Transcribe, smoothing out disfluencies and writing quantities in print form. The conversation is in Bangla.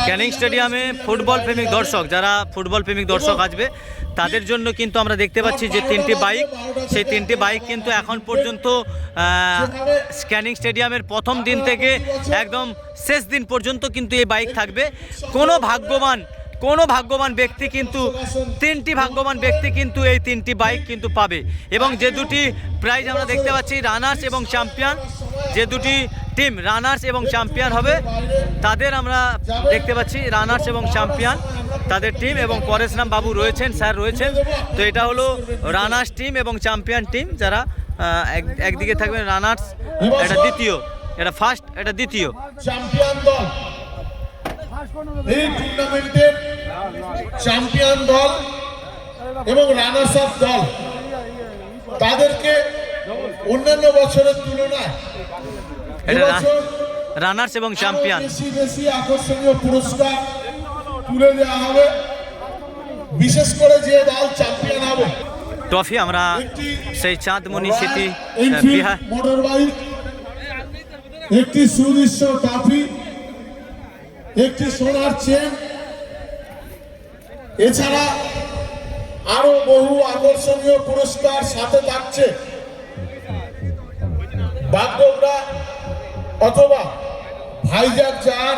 ক্যানিং স্টেডিয়ামে ফুটবল প্রেমিক দর্শক, যারা ফুটবল প্রেমিক দর্শক আসবে তাদের জন্য কিন্তু আমরা দেখতে পাচ্ছি যে 3টি বাইক, সেই 3টি বাইক কিন্তু এখন পর্যন্ত ক্যানিং স্টেডিয়ামের প্রথম দিন থেকে একদম শেষ দিন পর্যন্ত কিন্তু এই বাইক থাকবে। কোনো ভাগ্যবান ব্যক্তি কিন্তু 3টি ভাগ্যবান ব্যক্তি কিন্তু এই 3টি বাইক কিন্তু পাবে। এবং যে দুটি প্রাইজ আমরা দেখতে পাচ্ছি রানার্স এবং চ্যাম্পিয়ন, যে দুটি টিম রানার্স এবং চ্যাম্পিয়ন হবে তাদের আমরা দেখতে পাচ্ছি, রানার্স এবং চ্যাম্পিয়ন তাদের টিম, এবং পরেশরাম বাবু রয়েছেন, স্যার রয়েছেন। তো এটা হলো রানার্স টিম এবং চ্যাম্পিয়ন টিম, যারা একদিকে থাকবে রানার্স, এটা দ্বিতীয়, এটা ফার্স্ট, এটা দ্বিতীয় চ্যাম্পিয়ন দল। এই টুর্নামেন্টের চ্যাম্পিয়ন দল এবং রানার্স আপ দল তাদেরকে অন্যান্য বছরের তুলনায় রানার্স এবং চ্যাম্পিয়ন বেশি আকর্ষণীয় পুরস্কার তুলে দেওয়া হবে। বিশেষ করে যে দল চ্যাম্পিয়ন হবে ট্রফি আমরা সেই Chandmoni city Bihar motor bike, একটি সুদৃশ্য ট্রফি, একটি সোনার চেন, এছাড়া আরো বহু আকর্ষণীয় পুরস্কার সাথে থাকছে। বাগডোগরা অথবা ভাইজাগ যার